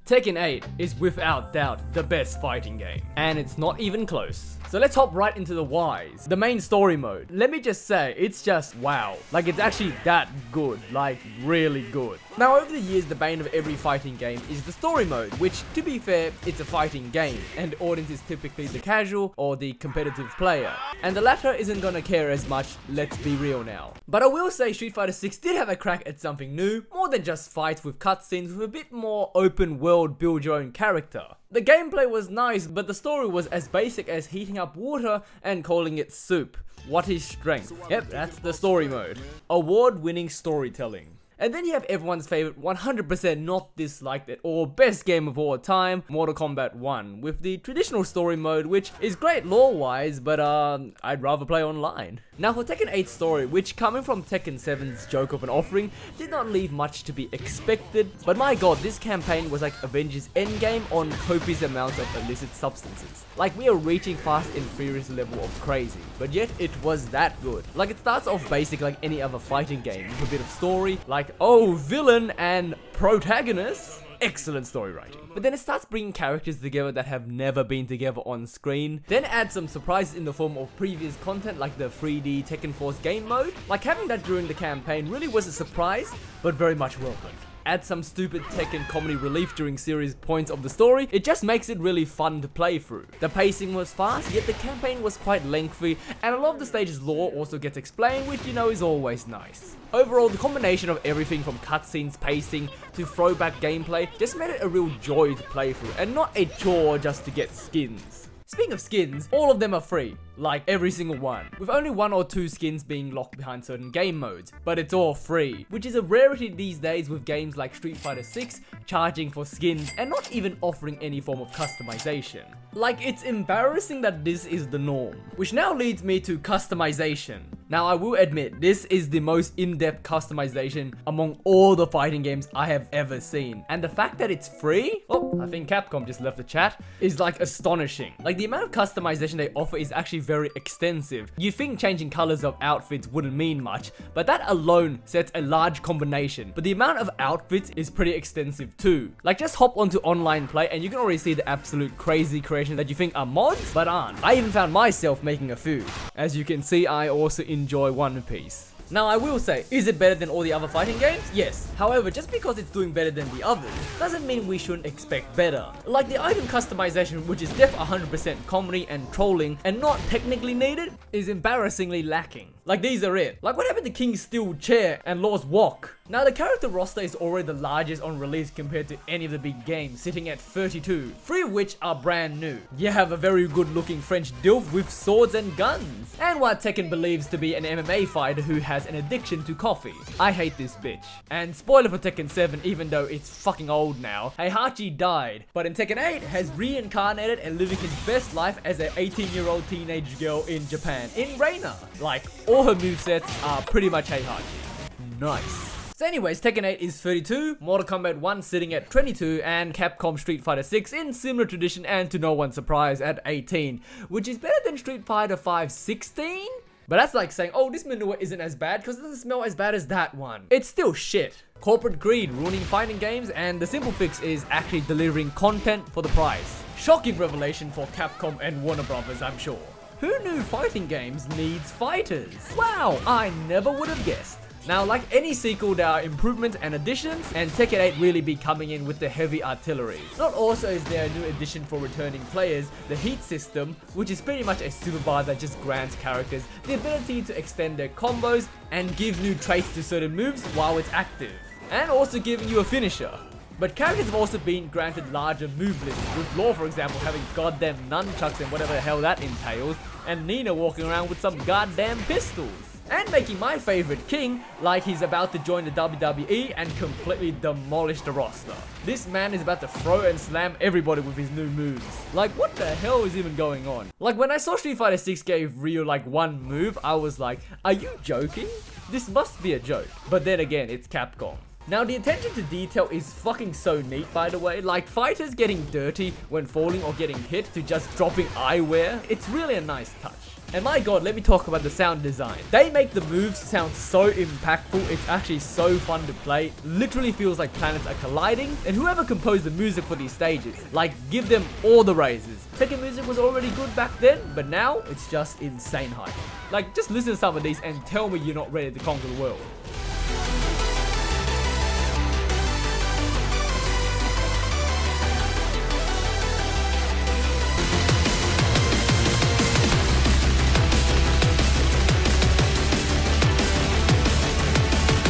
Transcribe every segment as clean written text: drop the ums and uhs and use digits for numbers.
Tekken 8 is without doubt the best fighting game, and it's not even close. So let's hop right into the whys. The main story mode. Let me just say, it's just wow. Like, it's actually that good. Like, really good. Now, over the years, the bane of every fighting game is the story mode, which, to be fair, it's a fighting game, and the audience is typically the casual or the competitive player. And the latter isn't gonna care as much, let's be real now. But I will say Street Fighter 6 did have a crack at something new, more than just fights with cutscenes, with a bit more open world, build your own character. The gameplay was nice, but the story was as basic as heating up water and calling it soup. What is strength? Yep, that's the story mode. Award-winning storytelling. And then you have everyone's favorite 100% not disliked at all best game of all time, Mortal Kombat 1, with the traditional story mode, which is great lore-wise, but I'd rather play online. Now for Tekken 8's story, which coming from Tekken 7's joke of an offering, did not leave much to be expected, but my god, this campaign was like Avengers Endgame on copious amounts of illicit substances. Like, we are reaching Fast and Furious level of crazy, but yet it was that good. Like, it starts off basic like any other fighting game, with a bit of story, like, oh, villain and protagonist. Excellent story writing. But then it starts bringing characters together that have never been together on screen. Then add some surprises in the form of previous content like the 3D Tekken Force game mode. Like, having that during the campaign really was a surprise, but very much welcome. Add some stupid Tekken comedy relief during serious points of the story, it just makes it really fun to play through. The pacing was fast, yet the campaign was quite lengthy, and a lot of the stage's lore also gets explained, which you know is always nice. Overall, the combination of everything from cutscenes, pacing, to throwback gameplay just made it a real joy to play through, and not a chore just to get skins. Speaking of skins, all of them are free, like every single one, with only 1 or 2 skins being locked behind certain game modes, but it's all free, which is a rarity these days with games like Street Fighter 6 charging for skins and not even offering any form of customization. Like, it's embarrassing that this is the norm, which now leads me to customization. Now, I will admit, this is the most in-depth customization among all the fighting games I have ever seen, and the fact that it's free, oh, I think Capcom just left the chat, is like astonishing. Like, the amount of customization they offer is actually very extensive. You think changing colors of outfits wouldn't mean much, but that alone sets a large combination. But the amount of outfits is pretty extensive too. Like, just hop onto online play and you can already see the absolute crazy creations that you think are mods, but aren't. I even found myself making a few. As you can see, I also enjoy One Piece. Now, I will say, is it better than all the other fighting games? Yes. However, just because it's doing better than the others, doesn't mean we shouldn't expect better. Like the item customization, which is def 100% comedy and trolling, and not technically needed, is embarrassingly lacking. Like, these are it. Like, what happened to King's Steel Chair and Law's Wok? Now, the character roster is already the largest on release compared to any of the big games, sitting at 32, 3 of which are brand new. You have a very good looking French dilf with swords and guns, and what Tekken believes to be an MMA fighter who has an addiction to coffee. I hate this bitch. And spoiler for Tekken 7, even though it's fucking old now, Heihachi died, but in Tekken 8 has reincarnated and living his best life as an 18-year-old teenage girl in Japan, in Reina. Like, all her movesets are pretty much Heihachi. Nice. So anyways, Tekken 8 is 32, Mortal Kombat 1 sitting at 22, and Capcom Street Fighter 6 in similar tradition and to no one's surprise at 18, which is better than Street Fighter 5 16? But that's like saying, oh, this manure isn't as bad because it doesn't smell as bad as that one. It's still shit. Corporate greed ruining fighting games, and the simple fix is actually delivering content for the price. Shocking revelation for Capcom and Warner Brothers, I'm sure. Who knew fighting games needs fighters? Wow, I never would have guessed. Now, like any sequel, there are improvements and additions, and Tekken 8 really be coming in with the heavy artillery. Not also is there a new addition for returning players, the heat system, which is pretty much a superbar that just grants characters the ability to extend their combos and give new traits to certain moves while it's active, and also giving you a finisher. But characters have also been granted larger move lists, with Law, for example, having goddamn nunchucks and whatever the hell that entails, and Nina walking around with some goddamn pistols. And making my favorite King like he's about to join the WWE and completely demolish the roster. This man is about to throw and slam everybody with his new moves. Like, what the hell is even going on? Like, when I saw Street Fighter 6 gave Ryu like one move, I was like, are you joking? This must be a joke. But then again, it's Capcom. Now the attention to detail is fucking so neat, by the way. Like fighters getting dirty when falling or getting hit to just dropping eyewear. It's really a nice touch. And my god, let me talk about the sound design. They make the moves sound so impactful, it's actually so fun to play. Literally feels like planets are colliding. And whoever composed the music for these stages, like give them all the raises. Tekken music was already good back then, but now it's just insane hype. Like just listen to some of these and tell me you're not ready to conquer the world.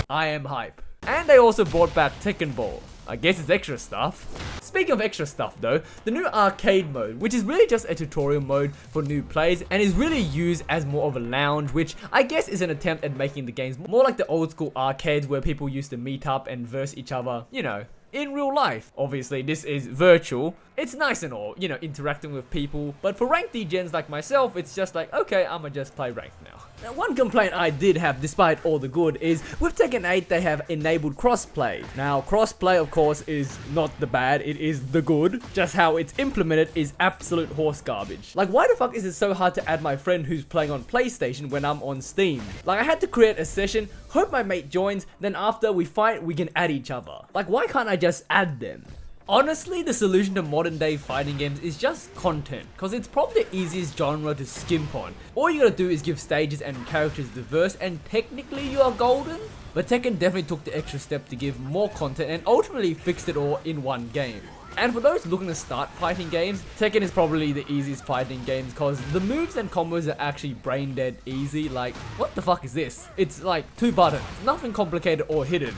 I am hype. And they also brought back Tekken Ball. I guess it's extra stuff. Speaking of extra stuff though, the new arcade mode, which is really just a tutorial mode for new players and is really used as more of a lounge, which I guess is an attempt at making the games more like the old school arcades where people used to meet up and verse each other, you know, in real life. Obviously this is virtual. It's nice and all, you know, interacting with people, but for ranked degens like myself, it's just like, okay, I'ma just play ranked now. Now, one complaint I did have, despite all the good, is with Tekken 8 they have enabled crossplay. Now, crossplay of course is not the bad, it is the good. Just how it's implemented is absolute horse garbage. Like, why the fuck is it so hard to add my friend who's playing on PlayStation when I'm on Steam? Like, I had to create a session, hope my mate joins, then after we fight, we can add each other. Like, why can't I just add them? Honestly, the solution to modern day fighting games is just content, cause it's probably the easiest genre to skimp on. All you gotta do is give stages and characters diverse and technically you are golden. But Tekken definitely took the extra step to give more content and ultimately fixed it all in one game. And for those looking to start fighting games, Tekken is probably the easiest fighting games cause the moves and combos are actually brain dead easy. Like, what the fuck is this? It's like 2 buttons, nothing complicated or hidden.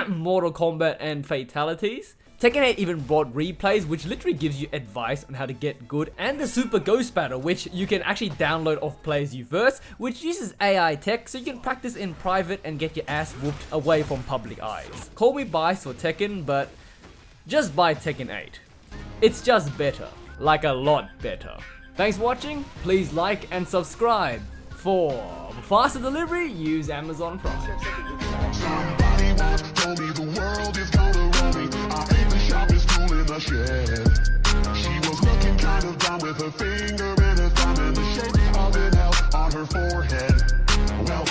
Mortal Kombat and fatalities. Tekken 8 even brought replays, which literally gives you advice on how to get good, and the Super Ghost Battle, which you can actually download off players you verse, which uses AI tech so you can practice in private and get your ass whooped away from public eyes. Call me biased for Tekken, but just buy Tekken 8. It's just better, like a lot better. Thanks for watching, please like and subscribe. For faster delivery, use Amazon Prime. Somebody once told me the world is gonna roll me. I ain't the sharpest tool in the shed. She was looking kind of down with her finger and her thumb in the shape of an L on her forehead.